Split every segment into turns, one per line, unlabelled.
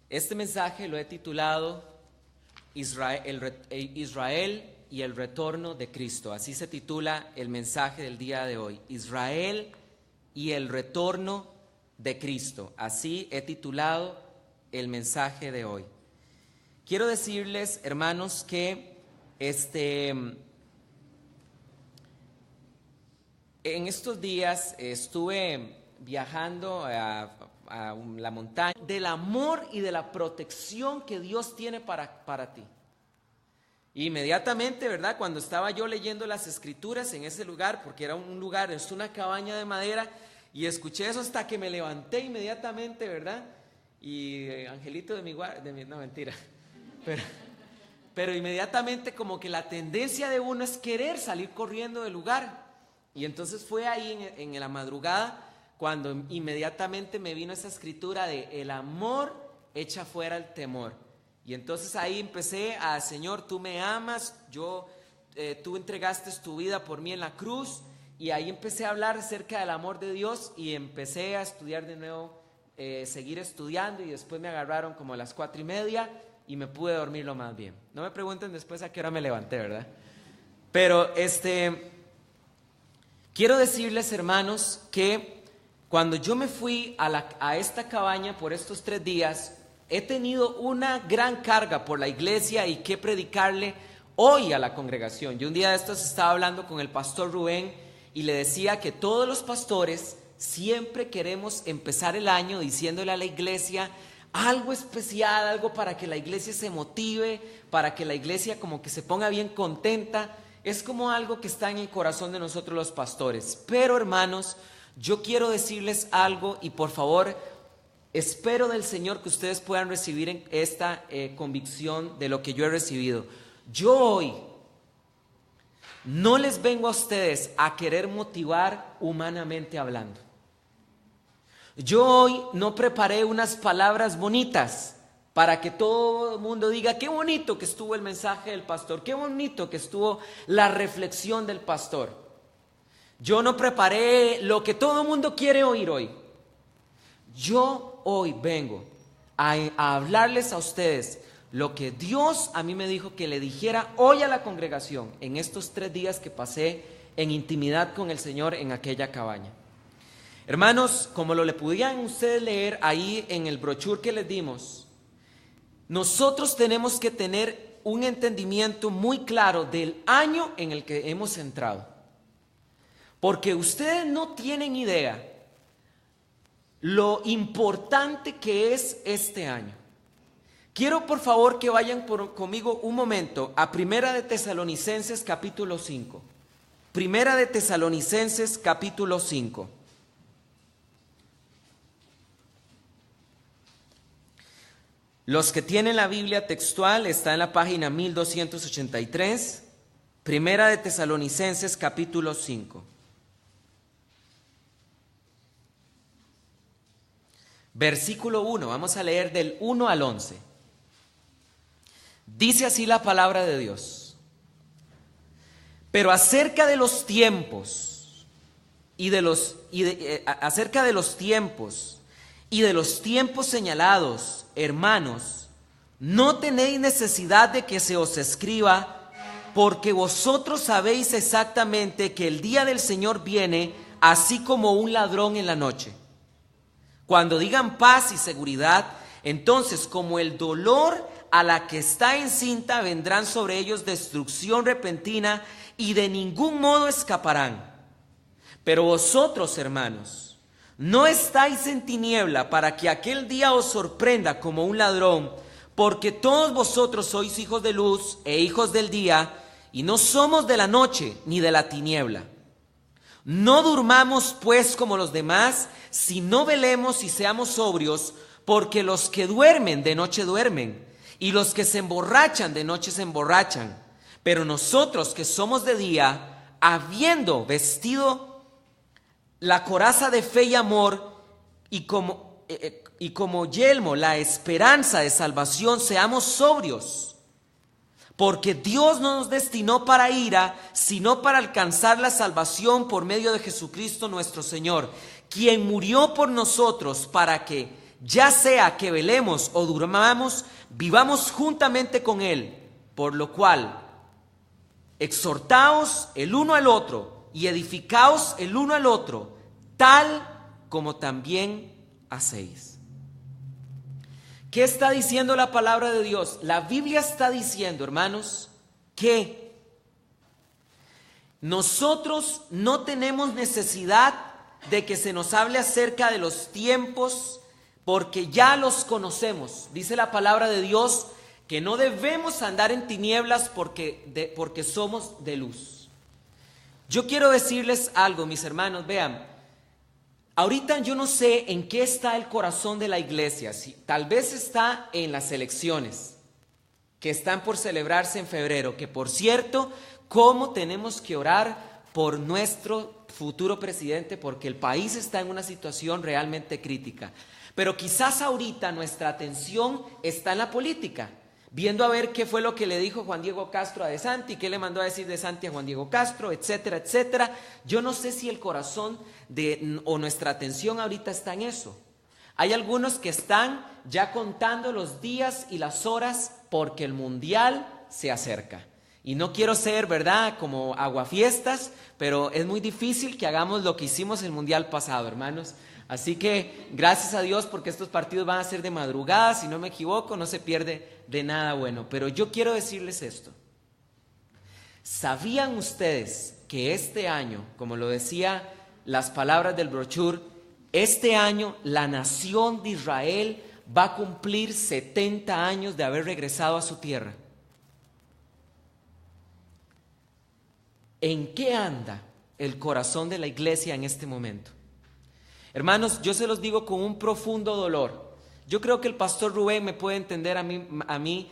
Este mensaje lo he titulado Israel y el retorno de Cristo. Así se titula el mensaje del día de hoy. Israel y el retorno de Cristo. Así he titulado el mensaje de hoy. Quiero decirles, hermanos, que en estos días estuve viajando a la montaña del amor y de la protección que Dios tiene para ti. Inmediatamente, ¿verdad? Cuando estaba yo leyendo las escrituras en ese lugar, porque era un lugar, es una cabaña de madera, y escuché eso hasta que me levanté inmediatamente, ¿verdad? Y Angelito no, mentira, pero inmediatamente como que la tendencia de uno es querer salir corriendo del lugar. Y entonces fue ahí en la madrugada cuando inmediatamente me vino esa escritura de el amor echa fuera el temor. Y entonces ahí empecé a, Señor, tú me amas, tú entregaste tu vida por mí en la cruz. Y ahí empecé a hablar acerca del amor de Dios y empecé a estudiar de nuevo, seguir estudiando, y después me agarraron como a las 4:30 y me pude dormir lo más bien. No me pregunten después a qué hora me levanté, ¿verdad? Pero quiero decirles, hermanos, que cuando yo me fui a esta cabaña por estos 3 días, he tenido una gran carga por la iglesia y que predicarle hoy a la congregación. Yo un día de estos estaba hablando con el pastor Rubén y le decía que todos los pastores siempre queremos empezar el año diciéndole a la iglesia algo especial, algo para que la iglesia se motive, para que la iglesia como que se ponga bien contenta. Es como algo que está en el corazón de nosotros los pastores. Pero, hermanos, yo quiero decirles algo y por favor, espero del Señor que ustedes puedan recibir esta convicción de lo que yo he recibido. Yo hoy no les vengo a ustedes a querer motivar humanamente hablando. Yo hoy no preparé unas palabras bonitas para que todo el mundo diga qué bonito que estuvo el mensaje del pastor, qué bonito que estuvo la reflexión del pastor. Yo no preparé lo que todo el mundo quiere oír hoy. Yo hoy vengo a hablarles a ustedes lo que Dios a mí me dijo que le dijera hoy a la congregación en estos 3 días que pasé en intimidad con el Señor en aquella cabaña. Hermanos, como le podían ustedes leer ahí en el brochure que les dimos, nosotros tenemos que tener un entendimiento muy claro del año en el que hemos entrado. Porque ustedes no tienen idea lo importante que es este año. Quiero por favor que vayan conmigo un momento a Primera de Tesalonicenses capítulo 5. Primera de Tesalonicenses capítulo 5. Los que tienen la Biblia textual está en la página 1283. Primera de Tesalonicenses capítulo 5. Versículo 1, vamos a leer del 1 al 11. Dice así la palabra de Dios: pero acerca de los tiempos y de los tiempos señalados, hermanos, no tenéis necesidad de que se os escriba, porque vosotros sabéis exactamente que el día del Señor viene así como un ladrón en la noche. Cuando digan paz y seguridad, entonces como el dolor a la que está encinta vendrán sobre ellos destrucción repentina y de ningún modo escaparán. Pero vosotros, hermanos, no estáis en tiniebla para que aquel día os sorprenda como un ladrón, porque todos vosotros sois hijos de luz e hijos del día, y no somos de la noche ni de la tiniebla. No durmamos pues como los demás, sino velemos y seamos sobrios, porque los que duermen de noche duermen, y los que se emborrachan de noche se emborrachan. Pero nosotros que somos de día, habiendo vestido la coraza de fe y amor, y como yelmo la esperanza de salvación, seamos sobrios. Porque Dios no nos destinó para ira, sino para alcanzar la salvación por medio de Jesucristo nuestro Señor, quien murió por nosotros para que, ya sea que velemos o durmamos, vivamos juntamente con Él, por lo cual exhortaos el uno al otro y edificaos el uno al otro, tal como también hacéis. ¿Qué está diciendo la palabra de Dios? La Biblia está diciendo, hermanos, que nosotros no tenemos necesidad de que se nos hable acerca de los tiempos, porque ya los conocemos. Dice la palabra de Dios que no debemos andar en tinieblas porque somos de luz. Yo quiero decirles algo, mis hermanos, vean. Ahorita yo no sé en qué está el corazón de la iglesia. Tal vez está en las elecciones que están por celebrarse en febrero, que por cierto, cómo tenemos que orar por nuestro futuro presidente, porque el país está en una situación realmente crítica. Pero quizás ahorita nuestra atención está en la política, viendo a ver qué fue lo que le dijo Juan Diego Castro a De Santi, qué le mandó a decir De Santi a Juan Diego Castro, etcétera, etcétera. Yo no sé si el corazón o nuestra atención ahorita está en eso. Hay algunos que están ya contando los días y las horas porque el mundial se acerca. Y no quiero ser, ¿verdad?, como aguafiestas, pero es muy difícil que hagamos lo que hicimos el mundial pasado, hermanos. Así que gracias a Dios porque estos partidos van a ser de madrugada, si no me equivoco, no se pierde de nada bueno. Pero yo quiero decirles esto. ¿Sabían ustedes que este año, como lo decía las palabras del brochure, este año la nación de Israel va a cumplir 70 años de haber regresado a su tierra? ¿En qué anda el corazón de la iglesia en este momento? Hermanos, yo se los digo con un profundo dolor. Yo creo que el pastor Rubén me puede entender a mí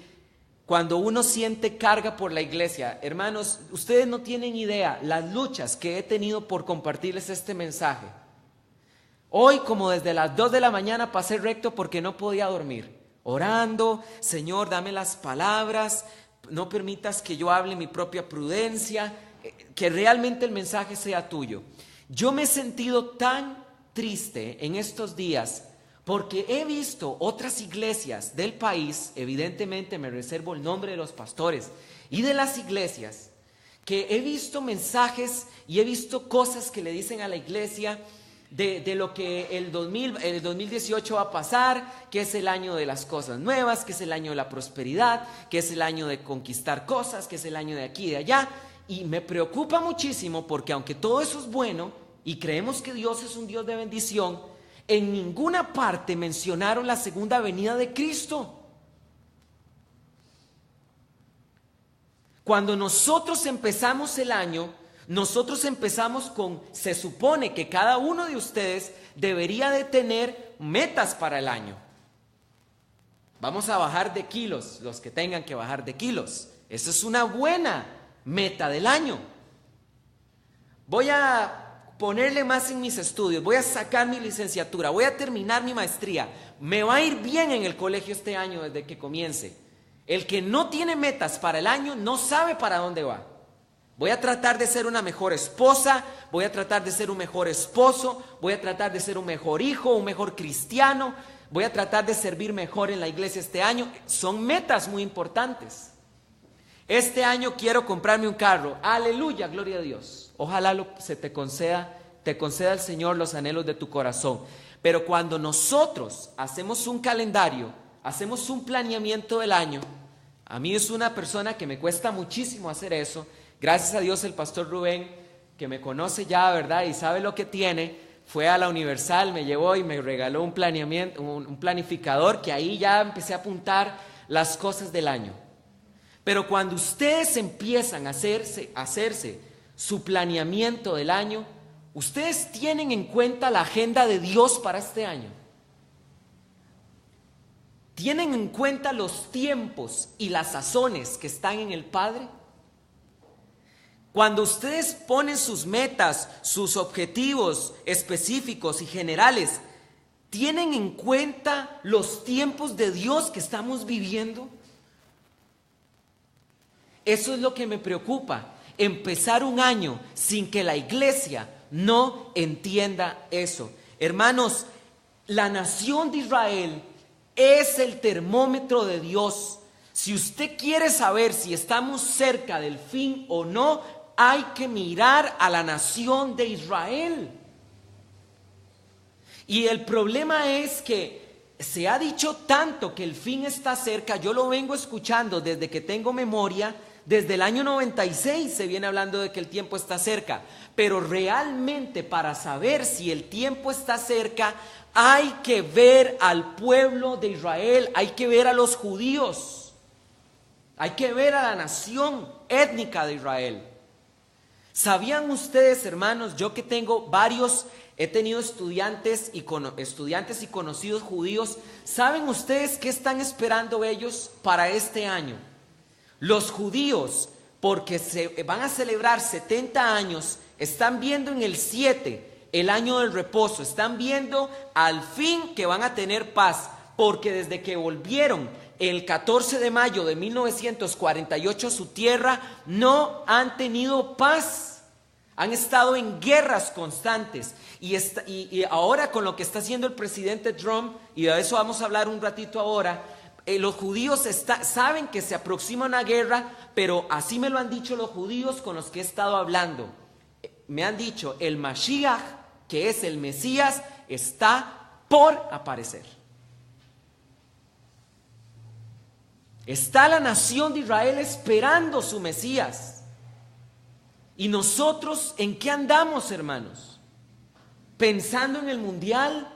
cuando uno siente carga por la iglesia. Hermanos, ustedes no tienen idea las luchas que he tenido por compartirles este mensaje. Hoy, como desde las 2 de la mañana, pasé recto porque no podía dormir, orando: Señor, dame las palabras, no permitas que yo hable mi propia prudencia, que realmente el mensaje sea tuyo. Yo me he sentido tan triste en estos días porque he visto otras iglesias del país, evidentemente me reservo el nombre de los pastores y de las iglesias, que he visto mensajes y he visto cosas que le dicen a la iglesia de lo que el 2018 va a pasar, que es el año de las cosas nuevas, que es el año de la prosperidad, que es el año de conquistar cosas, que es el año de aquí y de allá. Y me preocupa muchísimo porque aunque todo eso es bueno y creemos que Dios es un Dios de bendición, en ninguna parte mencionaron la segunda venida de Cristo. Cuando nosotros empezamos el año, nosotros empezamos con, se supone que cada uno de ustedes debería de tener metas para el año. Vamos a bajar de kilos, los que tengan que bajar de kilos. Esa es una buena meta del año. Voy a ponerle más en mis estudios, voy a sacar mi licenciatura, voy a terminar mi maestría, me va a ir bien en el colegio este año desde que comience. El que no tiene metas para el año no sabe para dónde va. Voy a tratar de ser una mejor esposa, voy a tratar de ser un mejor esposo, voy a tratar de ser un mejor hijo, un mejor cristiano, voy a tratar de servir mejor en la iglesia este año. Son metas muy importantes. Este año quiero comprarme un carro. Aleluya, gloria a Dios. Ojalá te conceda el Señor los anhelos de tu corazón. Pero cuando nosotros hacemos un calendario, hacemos un planeamiento del año, a mí es una persona que me cuesta muchísimo hacer eso. Gracias a Dios el pastor Rubén, que me conoce ya, ¿verdad?, y sabe lo que tiene, fue a la Universal, me llevó y me regaló un planificador, que ahí ya empecé a apuntar las cosas del año. Pero cuando ustedes empiezan a hacerse su planeamiento del año, ustedes tienen en cuenta la agenda de Dios para este año. ¿Tienen en cuenta los tiempos y las sazones que están en el Padre? Cuando ustedes ponen sus metas, sus objetivos específicos y generales, ¿tienen en cuenta los tiempos de Dios que estamos viviendo? Eso es lo que me preocupa, empezar un año sin que la iglesia no entienda eso. Hermanos, La nación de Israel es el termómetro de Dios. Si usted quiere saber si estamos cerca del fin o no, hay que mirar a la nación de Israel. Y el problema es que se ha dicho tanto que el fin está cerca. Yo lo vengo escuchando desde que tengo memoria. Desde el año 96 se viene hablando de que el tiempo está cerca. Pero realmente, para saber si el tiempo está cerca, hay que ver al pueblo de Israel, hay que ver a los judíos, hay que ver a la nación étnica de Israel. ¿Sabían ustedes, hermanos? Yo que tengo he tenido estudiantes y conocidos judíos. ¿Saben ustedes qué están esperando ellos para este año? Los judíos, porque se van a celebrar 70 años, están viendo en el 7 el año del reposo, están viendo al fin que van a tener paz, porque desde que volvieron el 14 de mayo de 1948 a su tierra, no han tenido paz, han estado en guerras constantes, y ahora con lo que está haciendo el presidente Trump, y de eso vamos a hablar un ratito ahora, los judíos saben que se aproxima una guerra, pero así me lo han dicho los judíos con los que he estado hablando. Me han dicho, el Mashiach, que es el Mesías, está por aparecer. Está la nación de Israel esperando su Mesías. ¿Y nosotros en qué andamos, hermanos? ¿Pensando en el mundial?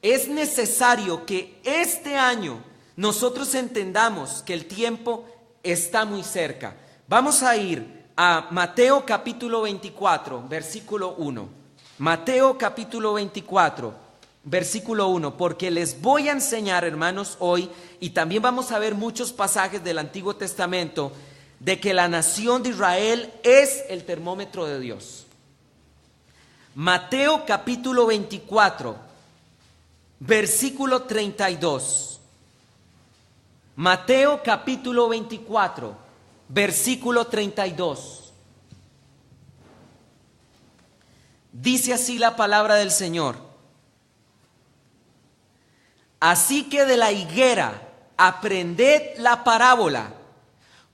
Es necesario que este año nosotros entendamos que el tiempo está muy cerca. Vamos a ir a Mateo capítulo 24, versículo 1. Mateo capítulo 24, versículo 1, porque les voy a enseñar, hermanos, hoy, y también vamos a ver muchos pasajes del Antiguo Testamento, de que la nación de Israel es el termómetro de Dios. Mateo capítulo 24, versículo 32. Mateo capítulo 24, versículo 32. Dice así la palabra del Señor: así que de la higuera aprended la parábola.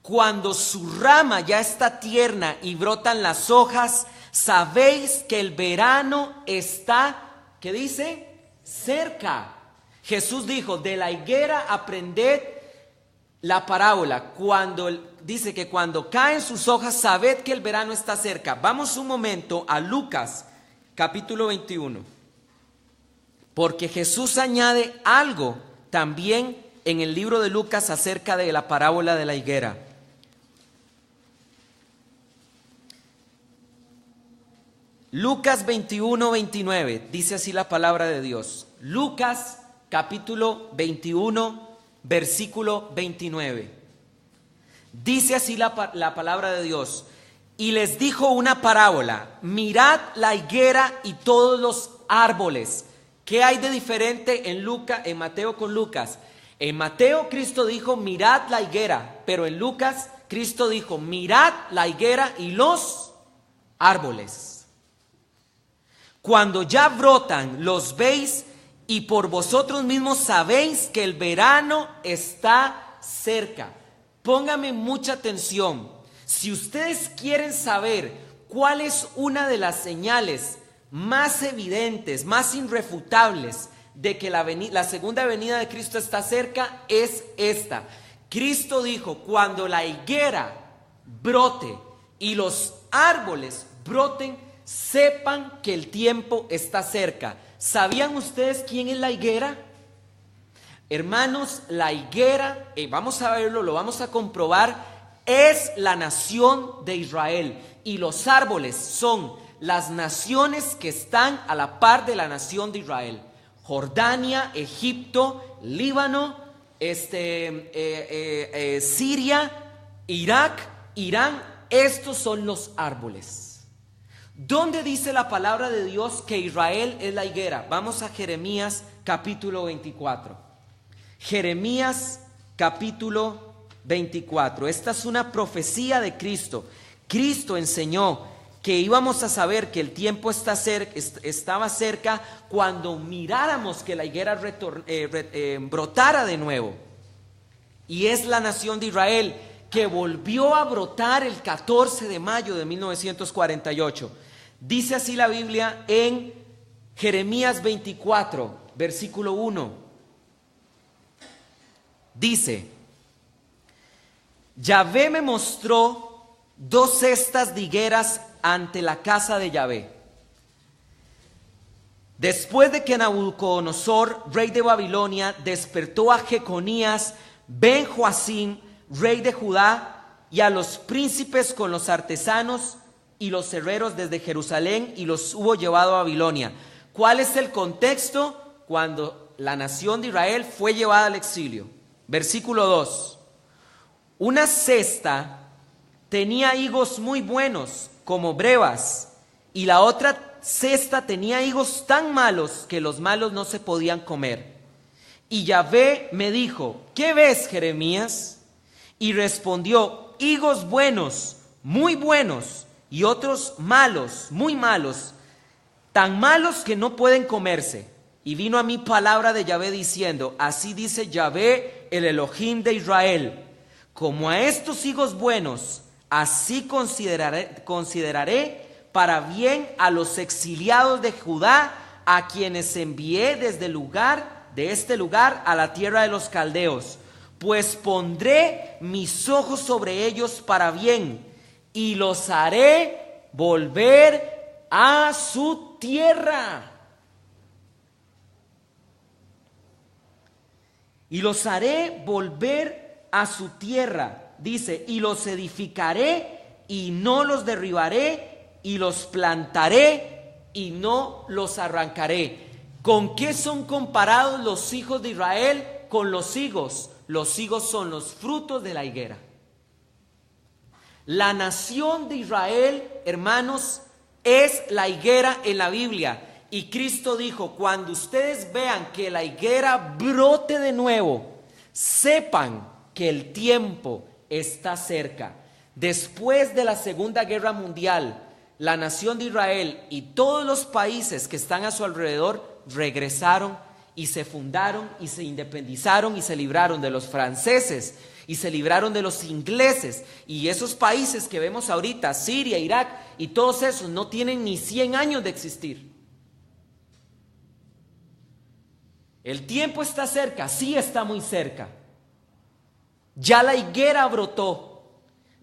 Cuando su rama ya está tierna y brotan las hojas, sabéis que el verano está, ¿qué dice? Cerca. Jesús dijo, de la higuera aprended la parábola. Dice que cuando caen sus hojas, sabed que el verano está cerca. Vamos un momento a Lucas capítulo 21, porque Jesús añade algo también en el libro de Lucas acerca de la parábola de la higuera. Lucas 21, 29, dice así la palabra de Dios. Lucas capítulo 21, versículo 29. Dice así la palabra de Dios: y les dijo una parábola, mirad la higuera y todos los árboles. ¿Qué hay de diferente en Mateo con Lucas? En Mateo Cristo dijo, mirad la higuera, pero en Lucas Cristo dijo, mirad la higuera y los árboles. Cuando ya brotan, los veis, y por vosotros mismos sabéis que el verano está cerca. Póngame mucha atención. Si ustedes quieren saber cuál es una de las señales más evidentes, más irrefutables de que la segunda venida de Cristo está cerca, es esta. Cristo dijo, cuando la higuera brote y los árboles broten, sepan que el tiempo está cerca. ¿Sabían ustedes quién es la higuera? Hermanos, la higuera, vamos a verlo, lo vamos a comprobar, es la nación de Israel. Y los árboles son las naciones que están a la par de la nación de Israel. Jordania, Egipto, Líbano, Siria, Irak, Irán. Estos son los árboles. ¿Dónde dice la palabra de Dios que Israel es la higuera? Vamos a Jeremías capítulo 24. Jeremías capítulo 24. Esta es una profecía de Cristo. Cristo enseñó que íbamos a saber que el tiempo estaba cerca cuando miráramos que la higuera brotara de nuevo. Y es la nación de Israel que volvió a brotar el 14 de mayo de 1948. Dice así la Biblia en Jeremías 24, versículo 1. Dice: Yahvé me mostró 2 cestas de higueras ante la casa de Yahvé. Después de que Nabucodonosor, rey de Babilonia, despertó a Jeconías ben Joacim, rey de Judá, y a los príncipes con los artesanos y los herreros desde Jerusalén, y los hubo llevado a Babilonia. ¿Cuál es el contexto? Cuando la nación de Israel fue llevada al exilio. Versículo 2. Una cesta tenía higos muy buenos, como brevas, y la otra cesta tenía higos tan malos que los malos no se podían comer. Y Yahvé me dijo: ¿qué ves, Jeremías? Y respondió: higos buenos, muy buenos, y otros malos, muy malos, tan malos que no pueden comerse. Y vino a mí palabra de Yahvé diciendo: así dice Yahvé, el Elohim de Israel, como a estos higos buenos, así consideraré para bien a los exiliados de Judá, a quienes envié desde este lugar a la tierra de los caldeos. Pues pondré mis ojos sobre ellos para bien, y los haré volver a su tierra. Y los haré volver a su tierra. Dice: y los edificaré y no los derribaré, y los plantaré y no los arrancaré. ¿Con qué son comparados los hijos de Israel? Con los higos. Los higos son los frutos de la higuera. La nación de Israel, hermanos, es la higuera en la Biblia. Y Cristo dijo: cuando ustedes vean que la higuera brote de nuevo, sepan que el tiempo está cerca. Después de la Segunda Guerra Mundial, la nación de Israel y todos los países que están a su alrededor regresaron y se fundaron y se independizaron y se libraron de los franceses y se libraron de los ingleses. Y esos países que vemos ahorita, Siria, Irak y todos esos, no tienen ni 100 años de existir. El tiempo está cerca, sí está muy cerca. Ya la higuera brotó,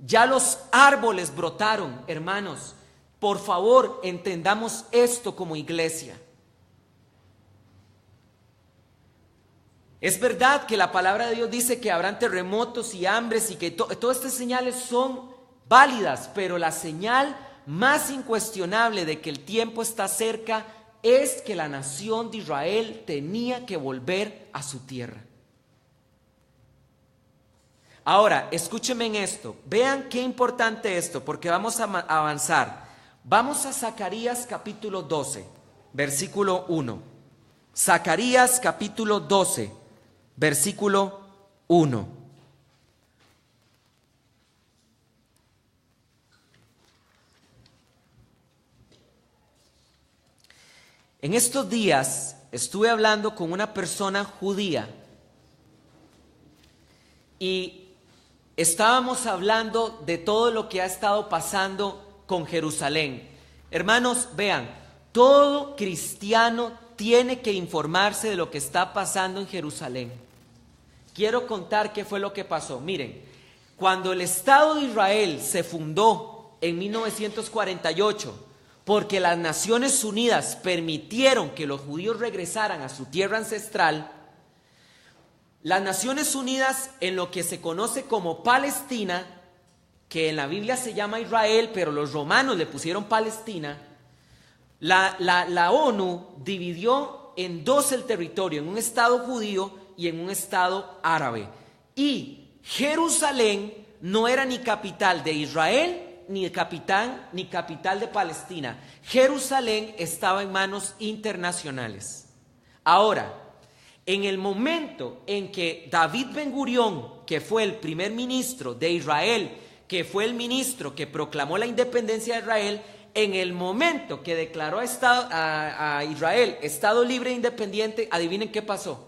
ya los árboles brotaron, hermanos. Por favor, entendamos esto como iglesia. Es verdad que la palabra de Dios dice que habrán terremotos y hambres y que todas estas señales son válidas, pero la señal más incuestionable de que el tiempo está cerca es que la nación de Israel tenía que volver a su tierra. Ahora, escúchenme en esto, vean qué importante esto, porque vamos a avanzar. Vamos a Zacarías capítulo 12, versículo 1. Zacarías capítulo 12, versículo 1. En estos días estuve hablando con una persona judía y estábamos hablando de todo lo que ha estado pasando con Jerusalén. Hermanos, vean, todo cristiano tiene que informarse de lo que está pasando en Jerusalén. Quiero contar qué fue lo que pasó. Miren, cuando el Estado de Israel se fundó en 1948, porque las Naciones Unidas permitieron que los judíos regresaran a su tierra ancestral, las Naciones Unidas, en lo que se conoce como Palestina, que en la Biblia se llama Israel, pero los romanos le pusieron Palestina, la ONU dividió en dos el territorio, en un estado judío y en un estado árabe. Y Jerusalén no era ni capital de Israel, ni capital de Palestina. Jerusalén estaba en manos internacionales. Ahora, en el momento en que David Ben-Gurión, que fue el primer ministro de Israel, que fue el ministro que proclamó la independencia de Israel, en el momento que declaró a Israel Estado libre e independiente, adivinen qué pasó.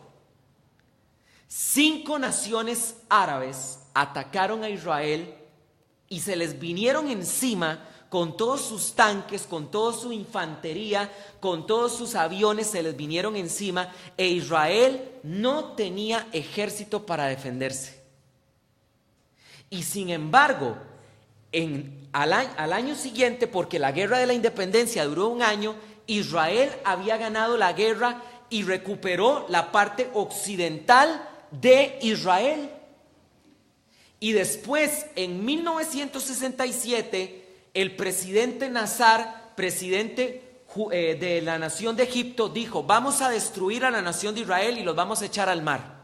5 naciones árabes atacaron a Israel y se les vinieron encima con todos sus tanques, con toda su infantería, con todos sus aviones, se les vinieron encima, e Israel no tenía ejército para defenderse. Y sin embargo, al año siguiente, porque la guerra de la independencia duró 1 año, Israel había ganado la guerra y recuperó la parte occidental de Israel. Y después, en 1967, el presidente Nasser, presidente de la nación de Egipto, dijo: vamos a destruir a la nación de Israel y los vamos a echar al mar.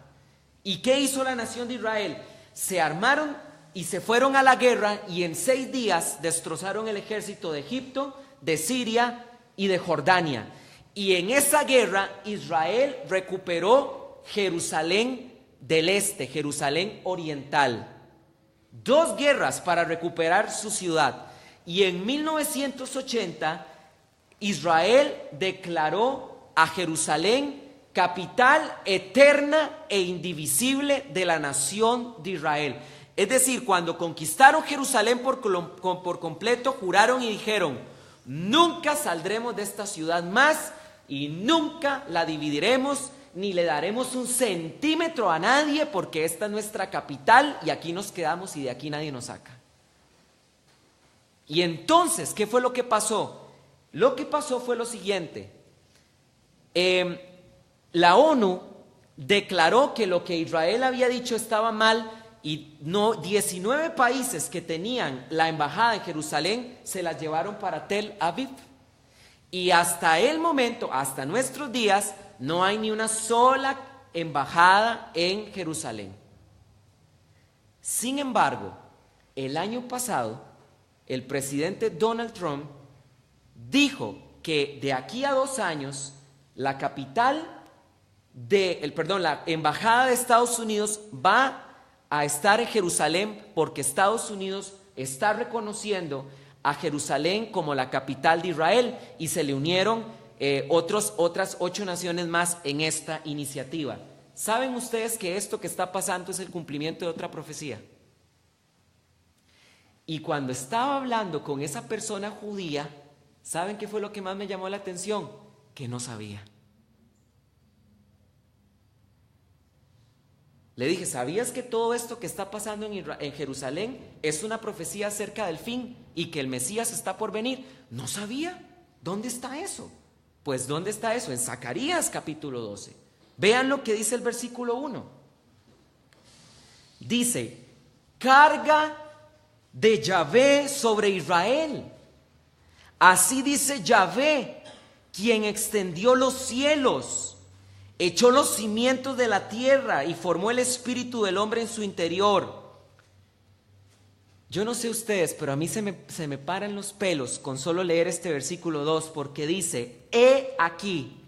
¿Y qué hizo la nación de Israel? Se armaron y se fueron a la guerra, y en 6 días destrozaron el ejército de Egipto, de Siria y de Jordania. Y en esa guerra Israel recuperó Jerusalén del este, Jerusalén oriental. 2 guerras para recuperar su ciudad. Y en 1980 Israel declaró a Jerusalén capital eterna e indivisible de la nación de Israel. Es decir, cuando conquistaron Jerusalén por completo, juraron y dijeron: nunca saldremos de esta ciudad más y nunca la dividiremos, ni le daremos un centímetro a nadie, porque esta es nuestra capital y aquí nos quedamos y de aquí nadie nos saca. Y entonces, ¿qué fue lo que pasó? Lo que pasó fue lo siguiente. La ONU declaró que lo que Israel había dicho estaba mal, y 19 países que tenían la embajada en Jerusalén se las llevaron para Tel Aviv. Y hasta el momento, hasta nuestros días, no hay ni una sola embajada en Jerusalén. Sin embargo, el año pasado, el presidente Donald Trump dijo que de aquí a 2 años la embajada de Estados Unidos va a estar en Jerusalén, porque Estados Unidos está reconociendo a Jerusalén como la capital de Israel, y se le unieron otras 8 naciones más en esta iniciativa. ¿Saben ustedes que esto que está pasando es el cumplimiento de otra profecía? Y cuando estaba hablando con esa persona judía, ¿saben qué fue lo que más me llamó la atención? Que no sabía. Le dije: ¿sabías que todo esto que está pasando en Jerusalén es una profecía acerca del fin y que el Mesías está por venir? No sabía. ¿Dónde está eso? Pues ¿dónde está eso? En Zacarías capítulo 12. Vean lo que dice el versículo 1. Dice: carga de Yahvé sobre Israel. Así dice Yahvé, quien extendió los cielos, echó los cimientos de la tierra y formó el espíritu del hombre en su interior. Yo no sé ustedes, pero a mí se me paran los pelos con solo leer este versículo 2, porque dice: he aquí,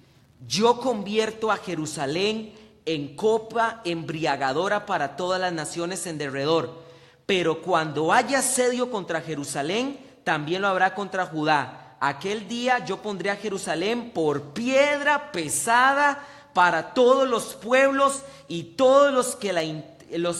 yo convierto a Jerusalén en copa embriagadora para todas las naciones en derredor. Pero cuando haya asedio contra Jerusalén, también lo habrá contra Judá. Aquel día yo pondré a Jerusalén por piedra pesada para todos los pueblos, y todos los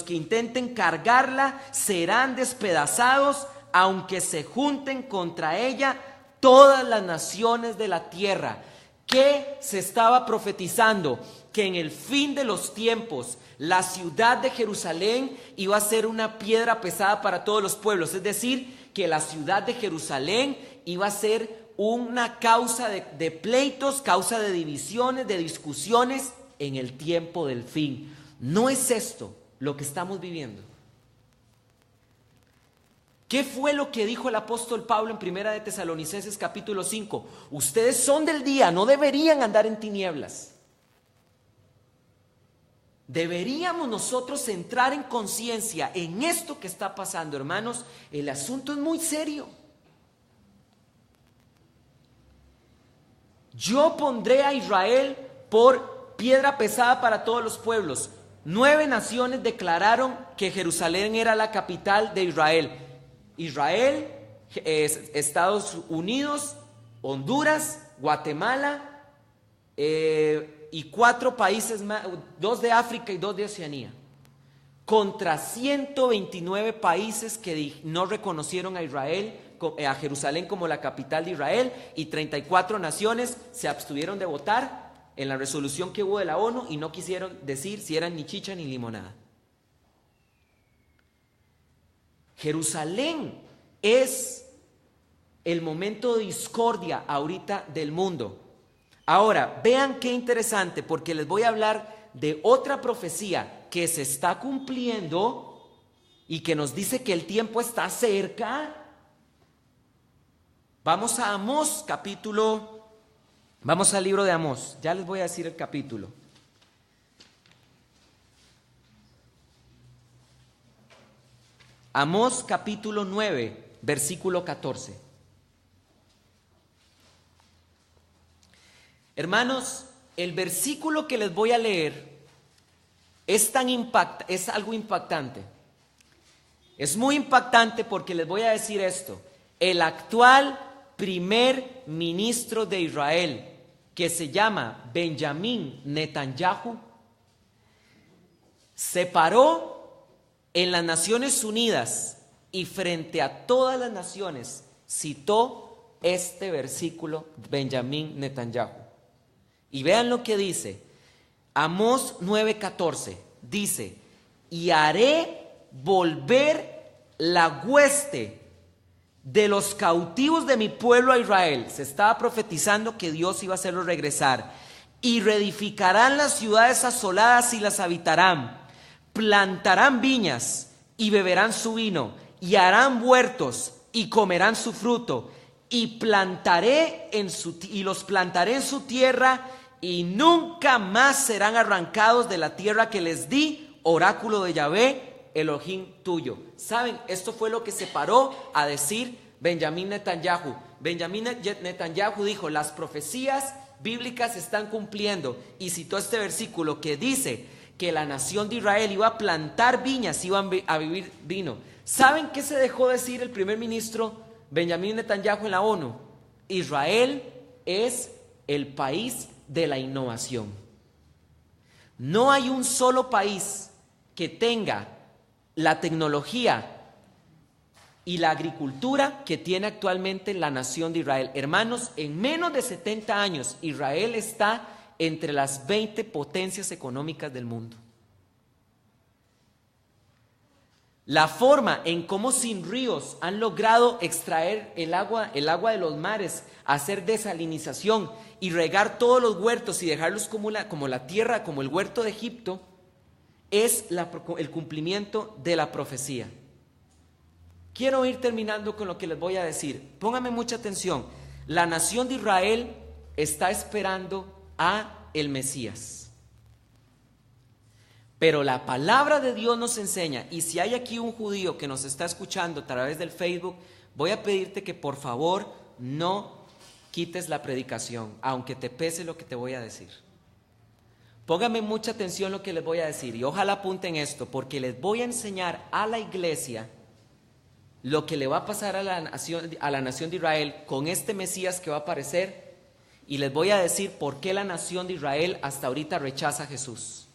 que intenten cargarla serán despedazados, aunque se junten contra ella todas las naciones de la tierra. ¿Qué se estaba profetizando? Que en el fin de los tiempos la ciudad de Jerusalén iba a ser una piedra pesada para todos los pueblos. Es decir, que la ciudad de Jerusalén iba a ser una causa de pleitos, causa de divisiones, de discusiones en el tiempo del fin. ¿No es esto lo que estamos viviendo? ¿Qué fue lo que dijo el apóstol Pablo en 1 de Tesalonicenses capítulo 5? Ustedes son del día, no deberían andar en tinieblas. Deberíamos nosotros entrar en conciencia en esto que está pasando, hermanos. El asunto es muy serio. Yo pondré a Israel por piedra pesada para todos los pueblos. 9 naciones declararon que Jerusalén era la capital de Israel. Israel Estados Unidos, Honduras, Guatemala y 4 países más, 2 de África y 2 de Oceanía, contra 129 países que no reconocieron a Israel, a Jerusalén como la capital de Israel, y 34 naciones se abstuvieron de votar en la resolución que hubo de la ONU y no quisieron decir si eran ni chicha ni limonada. Jerusalén es el momento de discordia ahorita del mundo. Ahora, vean qué interesante, porque les voy a hablar de otra profecía que se está cumpliendo y que nos dice que el tiempo está cerca. Vamos a Amós, vamos al libro de Amós, ya les voy a decir el capítulo. Amós capítulo 9, versículo 14. Hermanos, el versículo que les voy a leer es algo impactante. Es muy impactante porque les voy a decir esto. El actual primer ministro de Israel, que se llama Benjamín Netanyahu, se paró en las Naciones Unidas y frente a todas las naciones citó este versículo, Benjamín Netanyahu. Y vean lo que dice, Amós 9:14, dice: y haré volver la hueste de los cautivos de mi pueblo a Israel. Se estaba profetizando que Dios iba a hacerlos regresar. Y reedificarán las ciudades asoladas y las habitarán. Plantarán viñas y beberán su vino, y harán huertos y comerán su fruto, y los plantaré en su tierra, y nunca más serán arrancados de la tierra que les di, oráculo de Yahvé, Elohim tuyo. ¿Saben? Esto fue lo que se paró a decir Benjamín Netanyahu. Benjamín Netanyahu dijo: las profecías bíblicas se están cumpliendo, y citó este versículo que dice que la nación de Israel iba a plantar viñas, iban a vivir vino. ¿Saben qué se dejó decir el primer ministro Benjamín Netanyahu en la ONU? Israel es el país de la innovación. No hay un solo país que tenga la tecnología y la agricultura que tiene actualmente la nación de Israel. Hermanos, en menos de 70 años, Israel está entre las 20 potencias económicas del mundo. La forma en cómo sin ríos han logrado extraer el agua de los mares, hacer desalinización y regar todos los huertos y dejarlos como la tierra, como el huerto de Egipto, es el cumplimiento de la profecía. Quiero ir terminando con lo que les voy a decir. Pónganme mucha atención. La nación de Israel está esperando a el Mesías. Pero la palabra de Dios nos enseña, y si hay aquí un judío que nos está escuchando a través del Facebook, voy a pedirte que por favor no quites la predicación, aunque te pese lo que te voy a decir. Pónganme mucha atención lo que les voy a decir, y ojalá apunten esto, porque les voy a enseñar a la iglesia lo que le va a pasar a la nación de Israel con este Mesías que va a aparecer, y les voy a decir por qué la nación de Israel hasta ahorita rechaza a Jesús.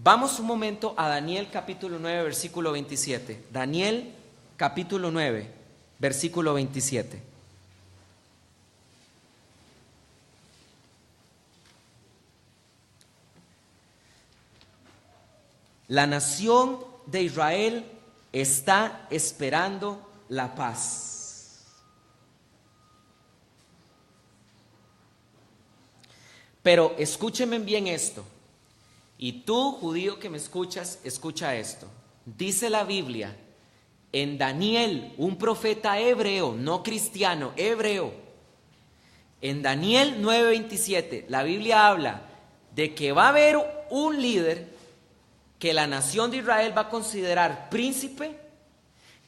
Vamos un momento a Daniel capítulo 9, versículo 27. Daniel capítulo 9, versículo 27. La nación de Israel está esperando la paz. Pero escúchenme bien esto. Y tú, judío que me escuchas, escucha esto. Dice la Biblia en Daniel, un profeta hebreo, no cristiano, hebreo. En Daniel 9:27, la Biblia habla de que va a haber un líder que la nación de Israel va a considerar príncipe,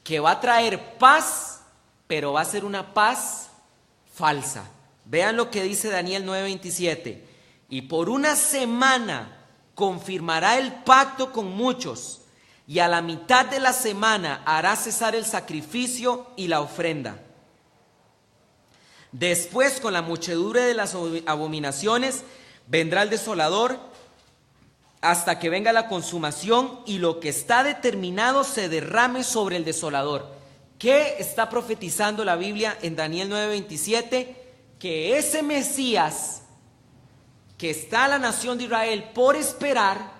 que va a traer paz, pero va a ser una paz falsa. Vean lo que dice Daniel 9:27. Y por una semana confirmará el pacto con muchos, y a la mitad de la semana hará cesar el sacrificio y la ofrenda. Después, con la muchedumbre de las abominaciones, vendrá el desolador hasta que venga la consumación y lo que está determinado se derrame sobre el desolador. ¿Qué está profetizando la Biblia en Daniel 9:27? Que ese Mesías que está la nación de Israel por esperar,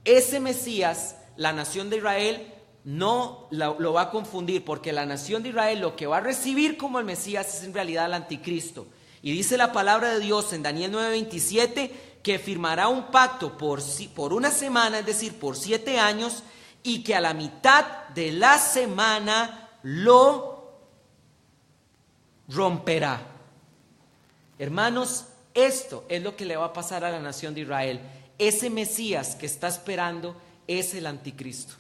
ese Mesías, la nación de Israel no lo va a confundir, porque la nación de Israel lo que va a recibir como el Mesías es en realidad el anticristo. Y dice la palabra de Dios en Daniel 9:27 que firmará un pacto por una semana, es decir, por 7 años, y que a la mitad de la semana lo romperá. Hermanos, esto es lo que le va a pasar a la nación de Israel. Ese Mesías que está esperando es el anticristo.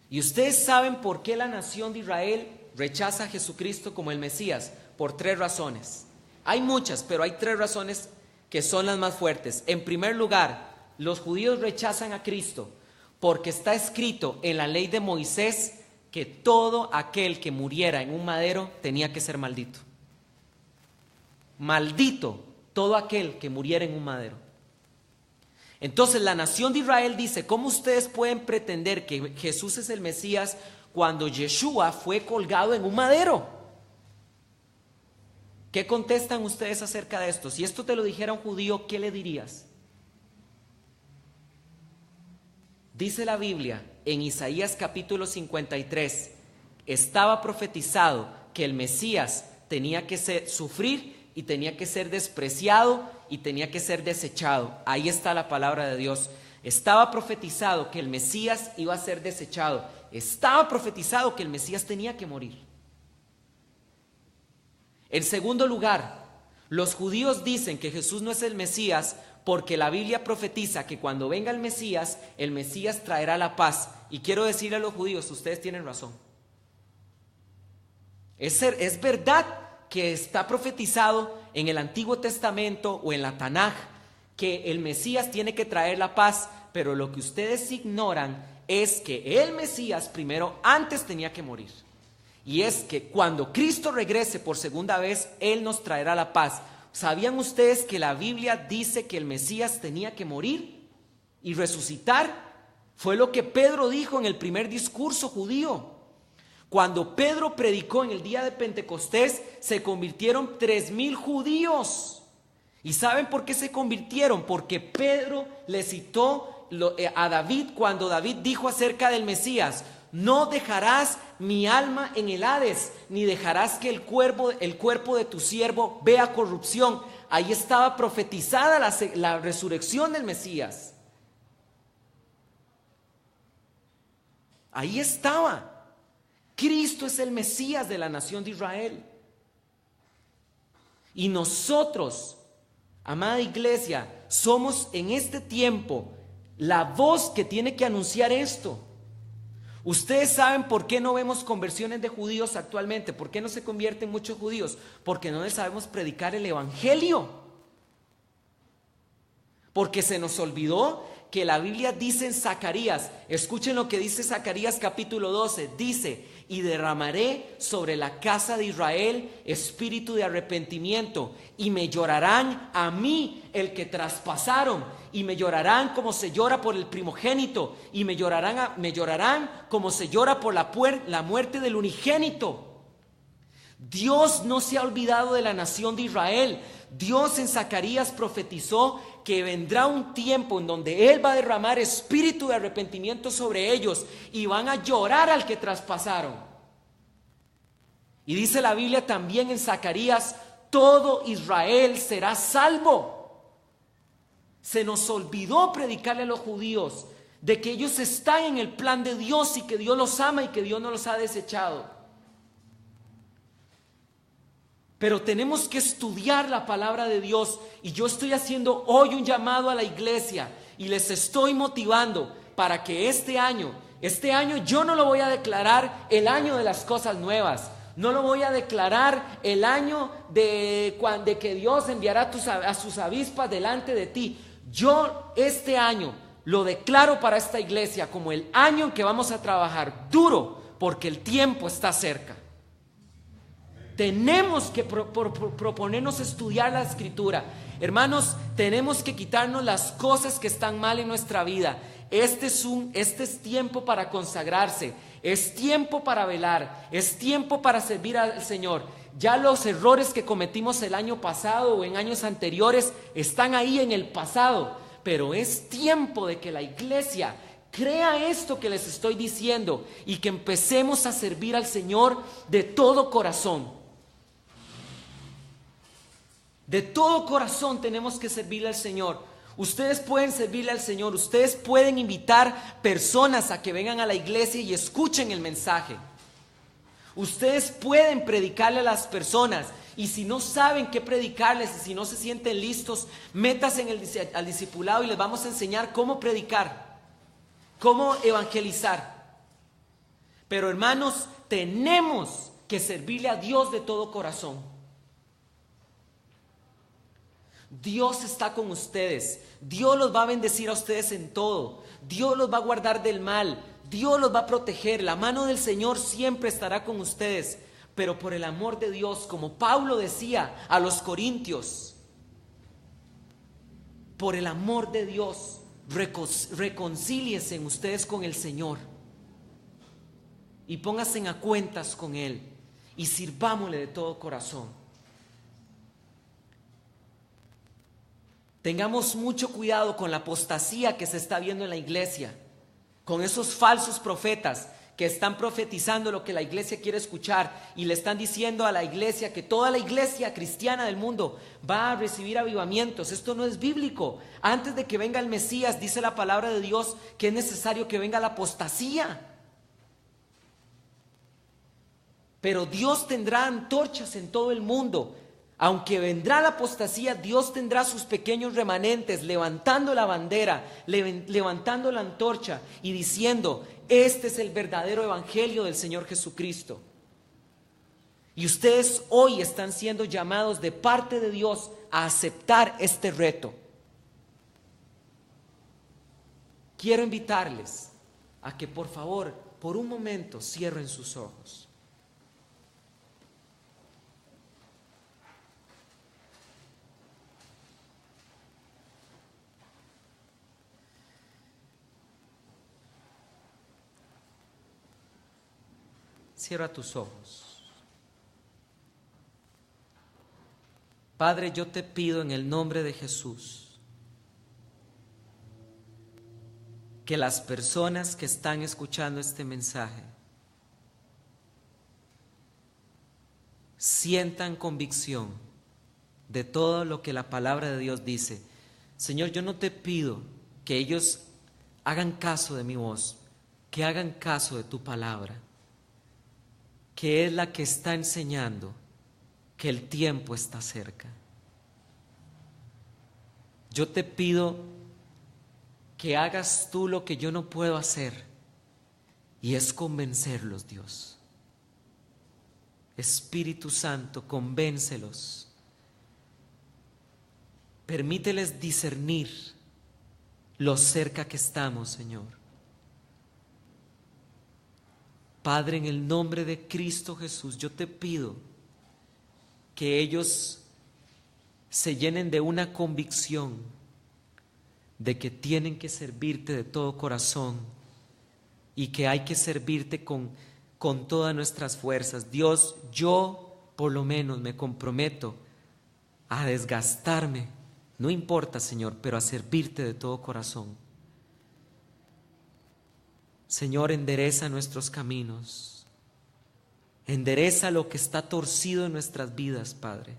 Y ustedes saben por qué la nación de Israel rechaza a Jesucristo como el Mesías. Por 3 razones. Hay muchas, pero hay 3 razones que son las más fuertes. En primer lugar, los judíos rechazan a Cristo porque está escrito en la ley de Moisés que todo aquel que muriera en un madero tenía que ser maldito. Maldito todo aquel que muriera en un madero. Entonces la nación de Israel dice: ¿cómo ustedes pueden pretender que Jesús es el Mesías cuando Yeshua fue colgado en un madero? ¿Qué contestan ustedes acerca de esto? Si esto te lo dijera un judío, ¿qué le dirías? Dice la Biblia en Isaías capítulo 53, estaba profetizado que el Mesías tenía que sufrir y tenía que ser despreciado y tenía que ser desechado. Ahí está la palabra de Dios. Estaba profetizado que el Mesías iba a ser desechado. Estaba profetizado que el Mesías tenía que morir. En segundo lugar, los judíos dicen que Jesús no es el Mesías porque la Biblia profetiza que cuando venga el Mesías traerá la paz. Y quiero decirle a los judíos, ustedes tienen razón. Es verdad que está profetizado en el Antiguo Testamento o en la Tanaj que el Mesías tiene que traer la paz, pero lo que ustedes ignoran es que el Mesías primero, antes tenía que morir. Y es que cuando Cristo regrese por segunda vez, Él nos traerá la paz. ¿Sabían ustedes que la Biblia dice que el Mesías tenía que morir y resucitar? Fue lo que Pedro dijo en el primer discurso judío. Cuando Pedro predicó en el día de Pentecostés, se convirtieron 3,000 judíos. ¿Y saben por qué se convirtieron? Porque Pedro le citó a David cuando David dijo acerca del Mesías: no dejarás mi alma en el Hades, ni dejarás que el cuerpo de tu siervo vea corrupción. Ahí estaba profetizada la resurrección del Mesías. Ahí estaba. Cristo es el Mesías de la nación de Israel. Y nosotros, amada iglesia, somos en este tiempo la voz que tiene que anunciar esto. Ustedes saben por qué no vemos conversiones de judíos actualmente. ¿Por qué no se convierten muchos judíos? Porque no les sabemos predicar el evangelio. Porque se nos olvidó que la Biblia dice en Zacarías, escuchen lo que dice Zacarías capítulo 12, dice: y derramaré sobre la casa de Israel espíritu de arrepentimiento, y me llorarán a mí el que traspasaron, y me llorarán como se llora por el primogénito, y me llorarán como se llora por la muerte del unigénito. Dios no se ha olvidado de la nación de Israel. Dios en Zacarías profetizó que vendrá un tiempo en donde Él va a derramar espíritu de arrepentimiento sobre ellos y van a llorar al que traspasaron. Y dice la Biblia también en Zacarías: todo Israel será salvo. Se nos olvidó predicarle a los judíos de que ellos están en el plan de Dios y que Dios los ama y que Dios no los ha desechado. Pero tenemos que estudiar la palabra de Dios, y yo estoy haciendo hoy un llamado a la iglesia y les estoy motivando para que este año yo no lo voy a declarar el año de las cosas nuevas, no lo voy a declarar el año de que Dios enviará a sus avispas delante de ti. Yo este año lo declaro para esta iglesia como el año en que vamos a trabajar duro porque el tiempo está cerca. Tenemos que proponernos estudiar la Escritura. Hermanos, tenemos que quitarnos las cosas que están mal en nuestra vida. Este es tiempo para consagrarse, es tiempo para velar, es tiempo para servir al Señor. Ya los errores que cometimos el año pasado o en años anteriores están ahí en el pasado, pero es tiempo de que la iglesia crea esto que les estoy diciendo y que empecemos a servir al Señor de todo corazón. De todo corazón tenemos que servirle al Señor. Ustedes pueden servirle al Señor, ustedes pueden invitar personas a que vengan a la iglesia y escuchen el mensaje. Ustedes pueden predicarle a las personas, y si no saben qué predicarles y si no se sienten listos, métanse al discipulado y les vamos a enseñar cómo predicar, cómo evangelizar. Pero hermanos, tenemos que servirle a Dios de todo corazón. Dios está con ustedes, Dios los va a bendecir a ustedes en todo, Dios los va a guardar del mal, Dios los va a proteger, la mano del Señor siempre estará con ustedes, pero por el amor de Dios, como Pablo decía a los corintios, por el amor de Dios, reconcíliense ustedes con el Señor y pónganse a cuentas con Él y sirvámosle de todo corazón. Tengamos mucho cuidado con la apostasía que se está viendo en la iglesia, con esos falsos profetas que están profetizando lo que la iglesia quiere escuchar y le están diciendo a la iglesia que toda la iglesia cristiana del mundo va a recibir avivamientos. Esto no es bíblico. Antes de que venga el Mesías, dice la palabra de Dios que es necesario que venga la apostasía. Pero Dios tendrá antorchas en todo el mundo. Aunque vendrá la apostasía, Dios tendrá sus pequeños remanentes levantando la bandera, levantando la antorcha y diciendo: este es el verdadero evangelio del Señor Jesucristo. Y ustedes hoy están siendo llamados de parte de Dios a aceptar este reto. Quiero invitarles a que por favor, por un momento, cierren sus ojos. Cierra tus ojos. Padre, yo te pido en el nombre de Jesús que las personas que están escuchando este mensaje sientan convicción de todo lo que la palabra de Dios dice. Señor, yo no te pido que ellos hagan caso de mi voz, que hagan caso de tu palabra, que es la que está enseñando que el tiempo está cerca. Yo te pido que hagas tú lo que yo no puedo hacer, y es convencerlos, Dios. Espíritu Santo, convéncelos. Permíteles discernir lo cerca que estamos, Señor. Padre, en el nombre de Cristo Jesús, yo te pido que ellos se llenen de una convicción de que tienen que servirte de todo corazón y que hay que servirte con todas nuestras fuerzas. Dios, yo por lo menos me comprometo a desgastarme, no importa, Señor, pero a servirte de todo corazón. Señor, endereza nuestros caminos, endereza lo que está torcido en nuestras vidas, Padre.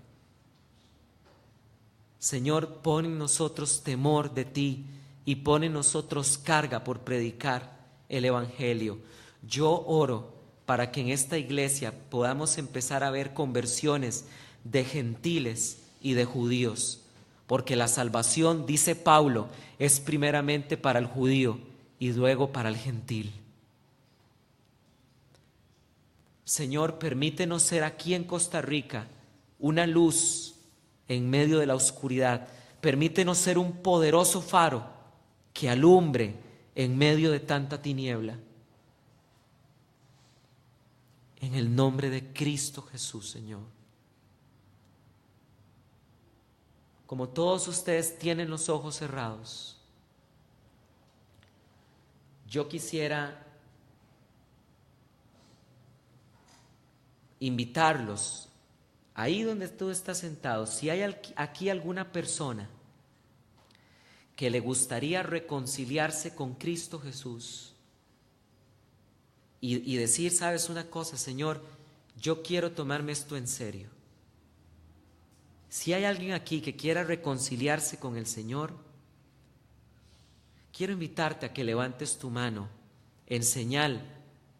Señor, pon en nosotros temor de ti y pon en nosotros carga por predicar el Evangelio. Yo oro para que en esta iglesia podamos empezar a ver conversiones de gentiles y de judíos, porque la salvación, dice Pablo, es primeramente para el judío y luego para el gentil. Señor, permítenos ser aquí en Costa Rica una luz en medio de la oscuridad. Permítenos ser un poderoso faro que alumbre en medio de tanta tiniebla. En el nombre de Cristo Jesús, Señor. Como todos ustedes tienen los ojos cerrados, yo quisiera invitarlos, ahí donde tú estás sentado, si hay aquí alguna persona que le gustaría reconciliarse con Cristo Jesús y decir, ¿sabes una cosa, Señor? Yo quiero tomarme esto en serio. Si hay alguien aquí que quiera reconciliarse con el Señor, quiero invitarte a que levantes tu mano en señal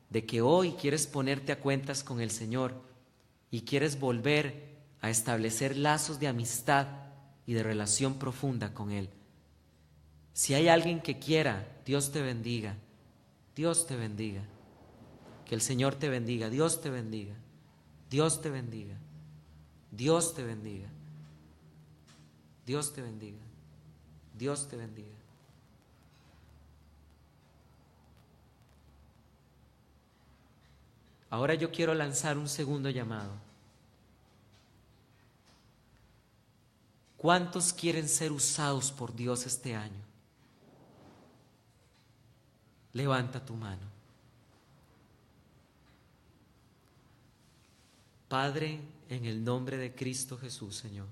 de que hoy quieres ponerte a cuentas con el Señor y quieres volver a establecer lazos de amistad y de relación profunda con Él. Si hay alguien que quiera, Dios te bendiga, Dios te bendiga, que el Señor te bendiga, Dios te bendiga, Dios te bendiga, Dios te bendiga, Dios te bendiga, Dios te bendiga. Ahora yo quiero lanzar un segundo llamado. ¿Cuántos quieren ser usados por Dios este año? Levanta tu mano. Padre, en el nombre de Cristo Jesús, Señor,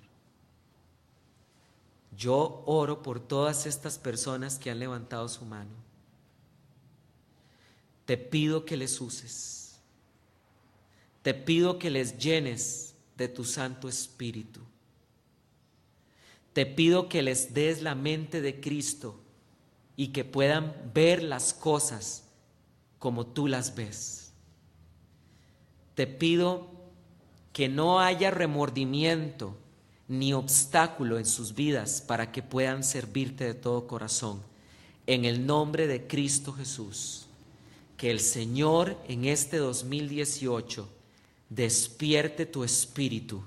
yo oro por todas estas personas que han levantado su mano. Te pido que les uses. Te pido que les llenes de tu Santo Espíritu. Te pido que les des la mente de Cristo y que puedan ver las cosas como tú las ves. Te pido que no haya remordimiento ni obstáculo en sus vidas para que puedan servirte de todo corazón. En el nombre de Cristo Jesús, que el Señor en este 2018 despierte tu espíritu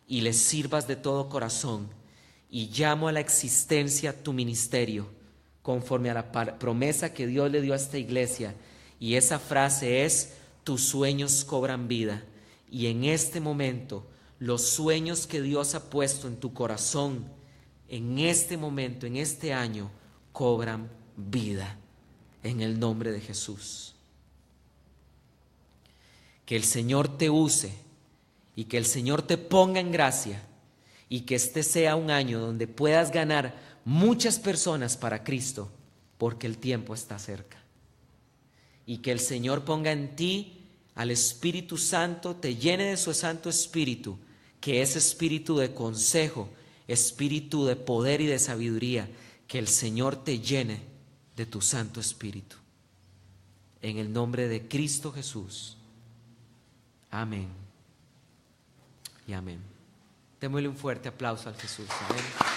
y les sirvas de todo corazón, y llamo a la existencia tu ministerio conforme a la promesa que Dios le dio a esta iglesia, y esa frase es: tus sueños cobran vida. Y en este momento los sueños que Dios ha puesto en tu corazón en este momento, en este año, cobran vida en el nombre de Jesús. Que el Señor te use y que el Señor te ponga en gracia, y que este sea un año donde puedas ganar muchas personas para Cristo, porque el tiempo está cerca. Y que el Señor ponga en ti al Espíritu Santo, te llene de su Santo Espíritu, que es espíritu de consejo, espíritu de poder y de sabiduría. Que el Señor te llene de tu Santo Espíritu. En el nombre de Cristo Jesús. Amén y amén. Démosle un fuerte aplauso al Jesús. Amén.